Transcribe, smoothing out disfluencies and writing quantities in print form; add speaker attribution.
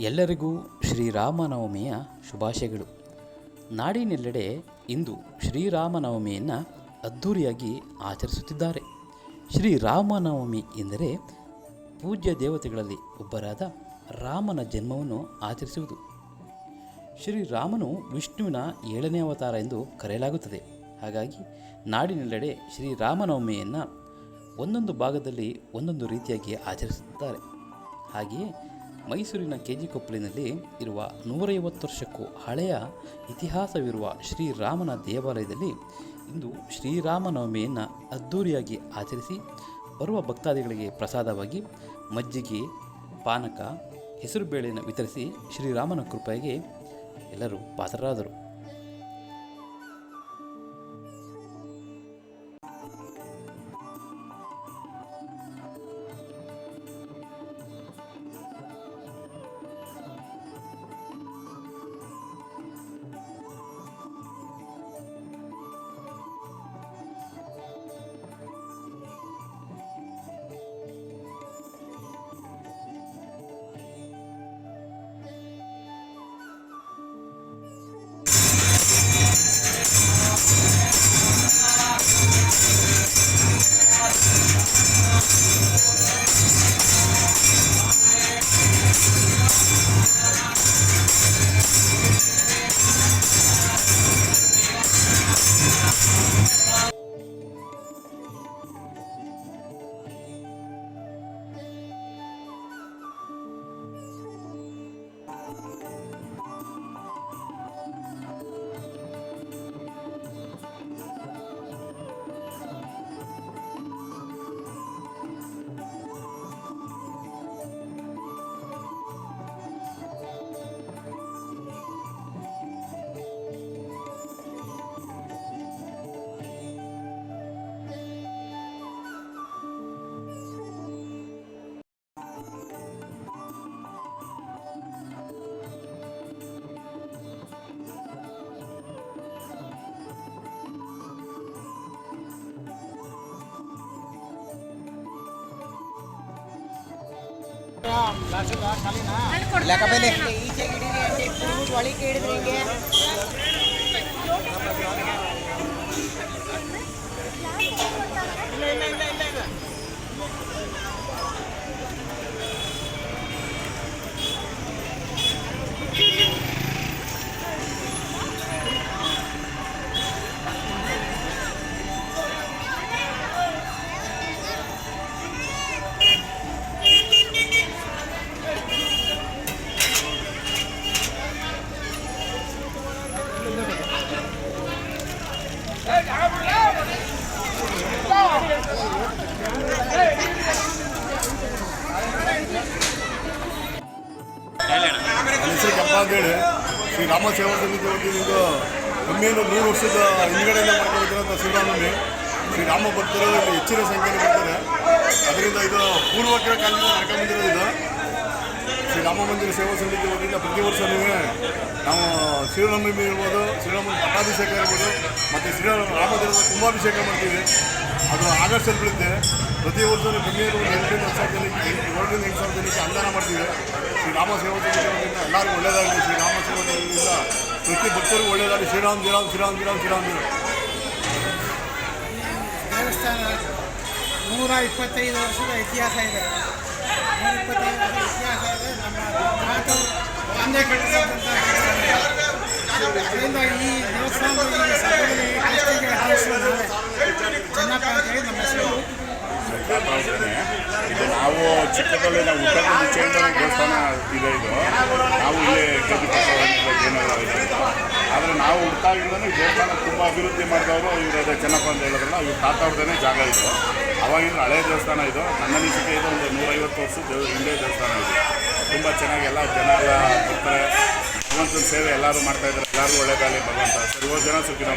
Speaker 1: ಎಲ್ಲರಿಗೂ ಶ್ರೀರಾಮನವಮಿಯ ಶುಭಾಶಯಗಳು. ನಾಡಿನೆಲ್ಲೆಡೆ ಇಂದು ಶ್ರೀರಾಮನವಮಿಯನ್ನು ಅದ್ಧೂರಿಯಾಗಿ ಆಚರಿಸುತ್ತಿದ್ದಾರೆ. ಶ್ರೀರಾಮನವಮಿ ಎಂದರೆ ಪೂಜ್ಯ ದೇವತೆಗಳಲ್ಲಿ ಒಬ್ಬರಾದ ರಾಮನ ಜನ್ಮವನ್ನು ಆಚರಿಸುವುದು. ಶ್ರೀರಾಮನು ವಿಷ್ಣುವಿನ 7ನೇ ಅವತಾರ ಎಂದು ಕರೆಯಲಾಗುತ್ತದೆ. ಹಾಗಾಗಿ ನಾಡಿನೆಲ್ಲೆಡೆ ಶ್ರೀರಾಮನವಮಿಯನ್ನು ಒಂದೊಂದು ಭಾಗದಲ್ಲಿ ಒಂದೊಂದು ರೀತಿಯಾಗಿ ಆಚರಿಸುತ್ತಾರೆ. ಹಾಗೆಯೇ ಮೈಸೂರಿನ ಕೆಜಿ ಕೊಪ್ಪಲಿನಲ್ಲಿ ಇರುವ 150 ವರ್ಷಕ್ಕೂ ಹಳೆಯ ಇತಿಹಾಸವಿರುವ ಶ್ರೀರಾಮನ ದೇವಾಲಯದಲ್ಲಿ ಇಂದು ಶ್ರೀರಾಮನವಮಿಯನ್ನು ಅದ್ಧೂರಿಯಾಗಿ ಆಚರಿಸಿ ಬರುವ ಭಕ್ತಾದಿಗಳಿಗೆ ಪ್ರಸಾದವಾಗಿ ಮಜ್ಜಿಗೆ, ಪಾನಕ, ಹೆಸರುಬೇಳೆಯನ್ನು ವಿತರಿಸಿ ಶ್ರೀರಾಮನ ಕೃಪೆಗೆ ಎಲ್ಲರೂ ಪಾತ್ರರಾದರು.
Speaker 2: లేకపోతే ಒಳಗೆ ಹಿಡಿದ್ರೆ
Speaker 3: ಹೆಸರು ಕೆಂಪ ಅಂತೇಳಿ ಶ್ರೀರಾಮ ಸೇವಾ ಸಮಿತಿ ವತಿಯಿಂದ ಕಮ್ಮಿಯಿಂದ 100 ವರ್ಷದ ಹಿಂದ್ಗಡೆಯಿಂದ ಮಾಡ್ಕೊಂಡಿರೋಂಥ ಶ್ರೀರಾಮನವಮಿ. ಶ್ರೀರಾಮ ಭಕ್ತರು ಇಲ್ಲಿ ಹೆಚ್ಚಿನ ಸಂಖ್ಯೆಯಲ್ಲಿ ಬರ್ತಾರೆ. ಅದರಿಂದ ಇದು ಪೂರ್ವಕರ ಕಾಲದಿಂದ ನಡ್ಕೊಂಡ್ಬಂದಿರೋದು. ಇದು ಶ್ರೀರಾಮ ಮಂದಿರ ಸೇವಾ ಸಮಿತಿ ವತಿಯಿಂದ ಪ್ರತಿ ವರ್ಷವೂ ನಾವು ಶ್ರೀರಾಮನವಮಿ ಇರ್ಬೋದು, ಶ್ರೀರಾಮನ ಪಟ್ಟಾಭಿಷೇಕ ಇರ್ಬೋದು, ಮತ್ತು ಶ್ರೀರಾಮದೇವರ ಕುಂಭಾಭಿಷೇಕ ಮಾಡ್ತೀವಿ. ಅದು ಆಗಸ್ಟಲ್ಲಿ ಬೀಳುತ್ತೆ. ಪ್ರತಿ ವರ್ಷವೂ ಕಮ್ಮಿಯಲ್ಲಿ 7,000 ಜನಕ್ಕೆ ಅನುದಾನ ಮಾಡ್ತೀವಿ. ಶ್ರೀರಾಮ ಸೇವಾ ಸಮಿತಿಯಿಂದ ಎಲ್ಲರಿಗೂ ಒಳ್ಳೆಯದಾಗಲಿ. ಶ್ರೀರಾಮ ಸೇವಾ ಸಮಿತಿಯಿಂದ ಪ್ರತಿ ಭಕ್ತರಿಗೂ ಒಳ್ಳೆಯದಾಗಲಿ. ಶ್ರೀರಾಮ್ ಶ್ರೀರಾಮ್ ಶ್ರೀರಾಮ್ ಶ್ರೀರಾಮ್ ಶ್ರೀರಾಮ್
Speaker 2: ದೇವಸ್ಥಾನ 125 ವರ್ಷದ ಇತಿಹಾಸ ಇದೆ. 125 ವರ್ಷದ ಇತಿಹಾಸ ಇದೆ. ನಮ್ಮ ತಂದೆ ಕಟ್ಟಿಸಿದಂಥ ಅದರಿಂದ ಈ ದೇವಸ್ಥಾನದ ಈ ಸಭೆಯಲ್ಲಿ ಚೆನ್ನಪ್ಪ ಅಂತೇಳಿ ನಮ್ಮ ಹೆಸರು.
Speaker 4: ಇದು ನಾವು ಚಿಕ್ಕದಲ್ಲಿ ನಾವು ಉತ್ತರದ ಮುಂಚೆಯಿಂದ ದೇವಸ್ಥಾನ ಇದೆ. ಇದು ನಾವು ಇಲ್ಲಿ ಏನಾದರೂ ಇದೆ. ಆದರೆ ನಾವು ಹುಟ್ಟಾಗಿಂದಲೂ ಈ ದೇವಸ್ಥಾನ ತುಂಬ ಅಭಿವೃದ್ಧಿ ಮಾಡಿದವರು ಇವರು ಚೆನ್ನಪ್ಪ ಅಂತ ಹೇಳಿದ್ರಲ್ಲ, ಇವ್ರು ತಾತಾವ್ರದೇ ಜಾಗ ಇದು. ಅವಾಗಿಂದ ಹಳೆಯ ದೇವಸ್ಥಾನ ಇದು. ನನ್ನ ಅನಿಸಿಕೆ ಇದು ಒಂದು 150 ವರ್ಷದ ಹಿಂದೆ ದೇವಸ್ಥಾನ ಇದು. ತುಂಬ ಚೆನ್ನಾಗಿ ಎಲ್ಲ ಜನ ಎಲ್ಲ ಬರ್ತಾರೆ. ಭಗವಂತನ ಸೇವೆ ಎಲ್ಲರೂ ಮಾಡ್ತಾಯಿದ್ದಾರೆ. ಎಲ್ಲರಿಗೂ ಒಳ್ಳೆಯದಾಗಲಿ ಭಗವಂತ. ಸರ್ವ ಜನ ಸುಖಿನ.